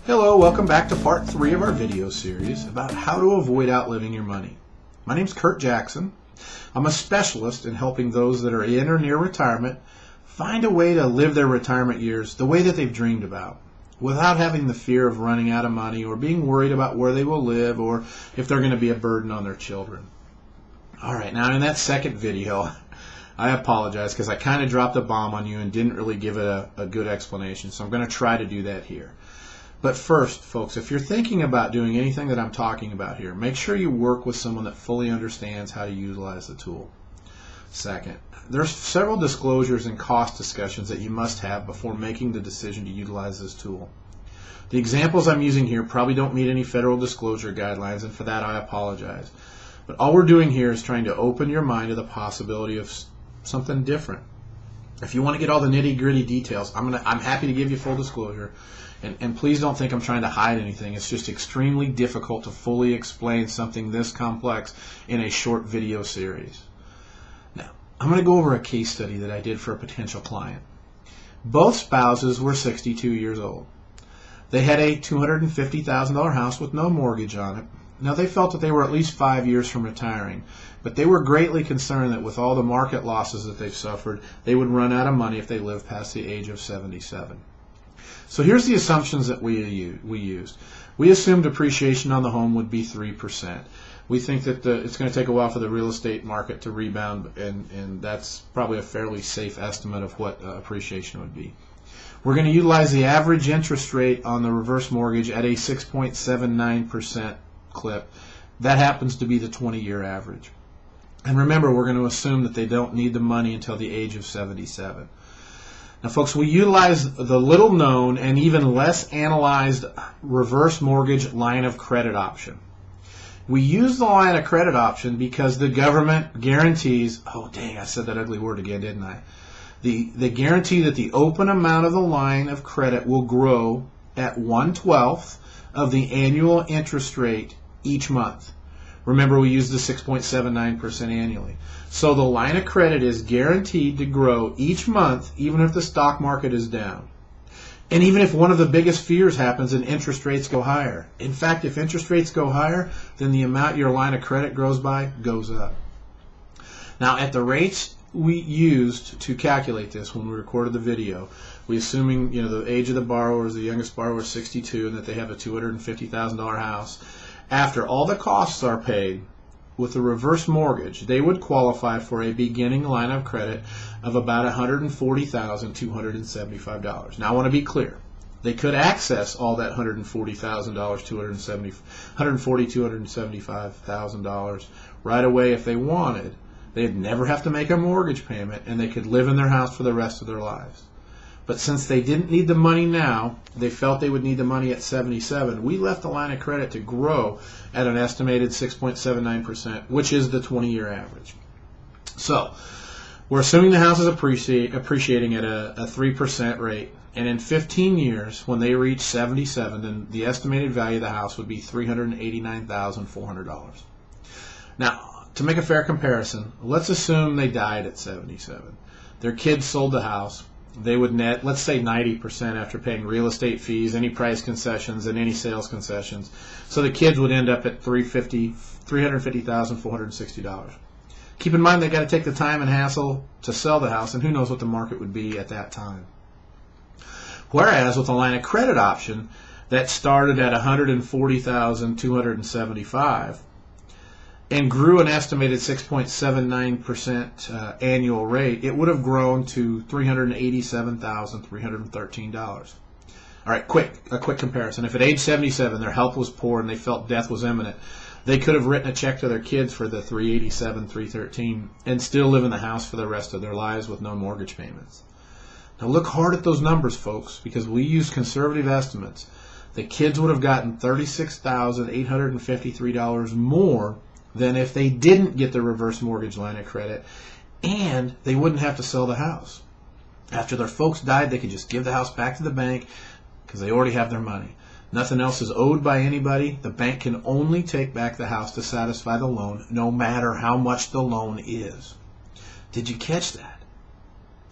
Hello, welcome back to part 3 of our video series about how to avoid outliving your money. My name's Kurt Jackson. I'm a specialist in helping those that are in or near retirement find a way to live their retirement years the way that they've dreamed about, without having the fear of running out of money or being worried about where they will live or if they're going to be a burden on their children. Alright, now in that second video, I apologize because I kind of dropped a bomb on you and didn't really give it a good explanation, so I'm going to try to do that here. But first, folks, if you're thinking about doing anything that I'm talking about here, make sure you work with someone that fully understands how to utilize the tool. Second, there's several disclosures and cost discussions that you must have before making the decision to utilize this tool. The examples I'm using here probably don't meet any federal disclosure guidelines, and for that I apologize. But all we're doing here is trying to open your mind to the possibility of something different. If you want to get all the nitty-gritty details, I'm happy to give you full disclosure. And please don't think I'm trying to hide anything. It's just extremely difficult to fully explain something this complex in a short video series. Now, I'm going to go over a case study that I did for a potential client. Both spouses were 62 years old. They had a $250,000 house with no mortgage on it. Now, they felt that they were at least 5 years from retiring, but they were greatly concerned that with all the market losses that they've suffered, they would run out of money if they lived past the age of 77. So here's the assumptions that we used. We assumed appreciation on the home would be 3%. We think that it's going to take a while for the real estate market to rebound, and that's probably a fairly safe estimate of what appreciation would be. We're going to utilize the average interest rate on the reverse mortgage at a 6.79% clip. That happens to be the 20-year average. And remember, we're going to assume that they don't need the money until the age of 77. Now, folks, we utilize the little known and even less analyzed reverse mortgage line of credit option. We use the line of credit option because the government guarantees, oh dang, I said that ugly word again, didn't I? They guarantee that the open amount of the line of credit will grow at 1/12 of the annual interest rate each month. Remember, we use the 6.79% annually. So the line of credit is guaranteed to grow each month, even if the stock market is down. And even if one of the biggest fears happens and interest rates go higher. In fact, if interest rates go higher, then the amount your line of credit grows by goes up. Now, at the rates we used to calculate this when we recorded the video, we assuming the age of the borrower is the youngest borrower is 62 and that they have a $250,000 house. After all the costs are paid with the reverse mortgage, they would qualify for a beginning line of credit of about $140,275. Now, I want to be clear. They could access all that $275,000 right away if they wanted. They'd never have to make a mortgage payment, and they could live in their house for the rest of their lives. But since they didn't need the money now, they felt they would need the money at 77. We left the line of credit to grow at an estimated 6.79%, which is the 20-year average. So we're assuming the house is appreciating at a 3% rate. And in 15 years, when they reach 77, then the estimated value of the house would be $389,400. Now, to make a fair comparison, let's assume they died at 77. Their kids sold the house. They would net, let's say 90% after paying real estate fees, any price concessions, and any sales concessions. So the kids would end up at $350,460. Keep in mind they got to take the time and hassle to sell the house, and who knows what the market would be at that time. Whereas with a line of credit option that started at $140,275 and grew an estimated 6.79% annual rate, it would have grown to $387,313. All right, a quick comparison. If at age 77 their health was poor and they felt death was imminent, they could have written a check to their kids for the $387,313 and still live in the house for the rest of their lives with no mortgage payments. Now look hard at those numbers, folks, because we use conservative estimates. The kids would have gotten $36,853 more than if they didn't get the reverse mortgage line of credit, and they wouldn't have to sell the house. After their folks died, they could just give the house back to the bank because they already have their money. Nothing else is owed by anybody. The bank can only take back the house to satisfy the loan, no matter how much the loan is. Did you catch that?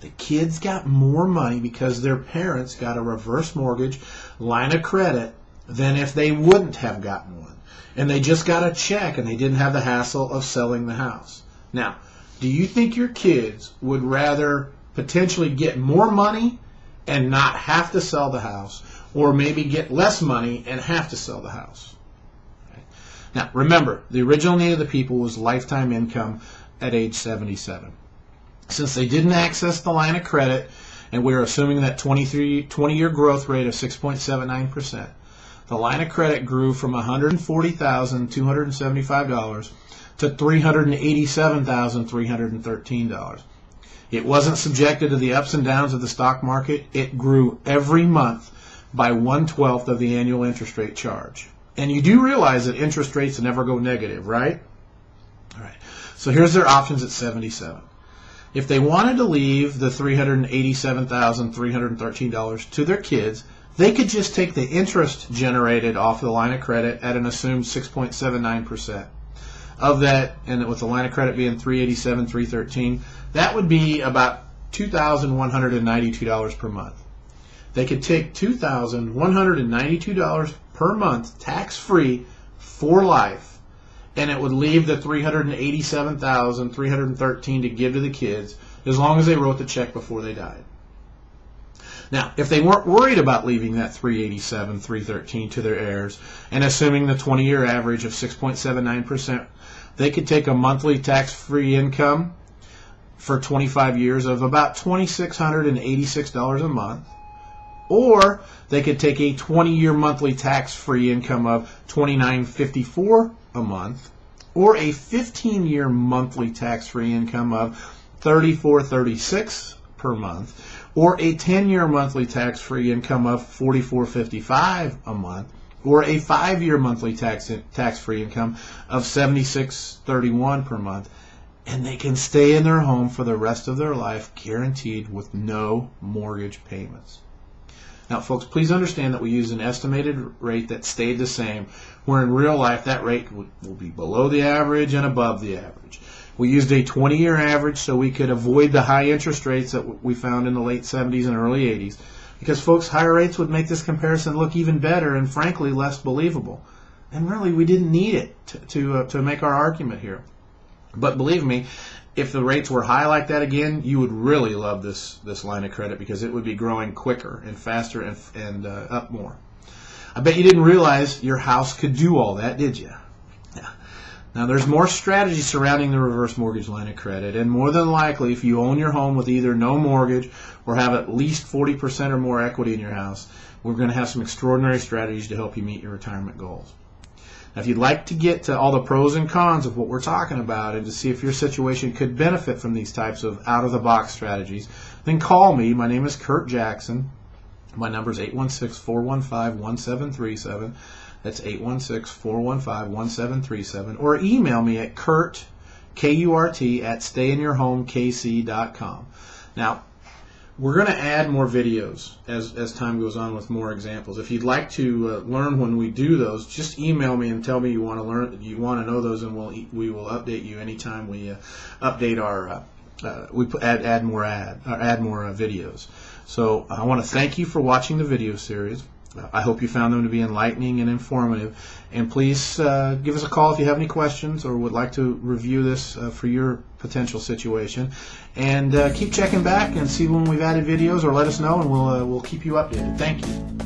The kids got more money because their parents got a reverse mortgage line of credit than if they wouldn't have gotten one, and they just got a check and they didn't have the hassle of selling the house. Now, do you think your kids would rather potentially get more money and not have to sell the house, or maybe get less money and have to sell the house? Okay. Now, remember, the original need of the people was lifetime income at age 77. Since they didn't access the line of credit, and we're assuming that 20-year growth rate of 6.79%, the line of credit grew from $140,275 to $387,313. It wasn't subjected to the ups and downs of the stock market. It grew every month by 1/12 of the annual interest rate charge. And you do realize that interest rates never go negative, right? All right. So here's their options at 77. If they wanted to leave the $387,313 to their kids, they could just take the interest generated off the line of credit at an assumed 6.79%. Of that, and with the line of credit being $387,313, that would be about $2,192 per month. They could take $2,192 per month tax-free for life, and it would leave the $387,313 to give to the kids as long as they wrote the check before they died. Now, if they weren't worried about leaving that $387,313 to their heirs, and assuming the 20-year average of 6.79%, they could take a monthly tax-free income for 25 years of about $2,686 a month, or they could take a 20-year monthly tax-free income of $2,954 a month, or a 15-year monthly tax-free income of $3436 per month, or a 10-year monthly tax-free income of $4455 a month, or a 5-year monthly tax-free income of $7631 per month, and they can stay in their home for the rest of their life, guaranteed, with no mortgage payments. Now, folks, please understand that we use an estimated rate that stayed the same, where in real life that rate will be below the average and above the average. We used a 20-year average so we could avoid the high interest rates that we found in the late 70s and early 80s, because, folks, higher rates would make this comparison look even better and, frankly, less believable. And really, we didn't need it to make our argument here. But believe me, if the rates were high like that again, you would really love this line of credit, because it would be growing quicker and faster and up more. I bet you didn't realize your house could do all that, did you? Yeah. Now, there's more strategy surrounding the reverse mortgage line of credit, and more than likely, if you own your home with either no mortgage or have at least 40% or more equity in your house, we're going to have some extraordinary strategies to help you meet your retirement goals. Now, if you'd like to get to all the pros and cons of what we're talking about and to see if your situation could benefit from these types of out-of-the-box strategies, then call me. My name is Kurt Jackson. My number is 816-415-1737. That's 816-415-1737. Or email me at Kurt, K-U-R-T, at stayinyourhomekc.com. Now, we're going to add more videos as time goes on with more examples. If you'd like to learn when we do those, just email me and tell me you want to learn, you want to know those, and we will update you anytime we update our add more videos. So I want to thank you for watching the video series. I hope you found them to be enlightening and informative. And please give us a call if you have any questions or would like to review this for your potential situation. And keep checking back and see when we've added videos, or let us know, and we'll keep you updated. Thank you.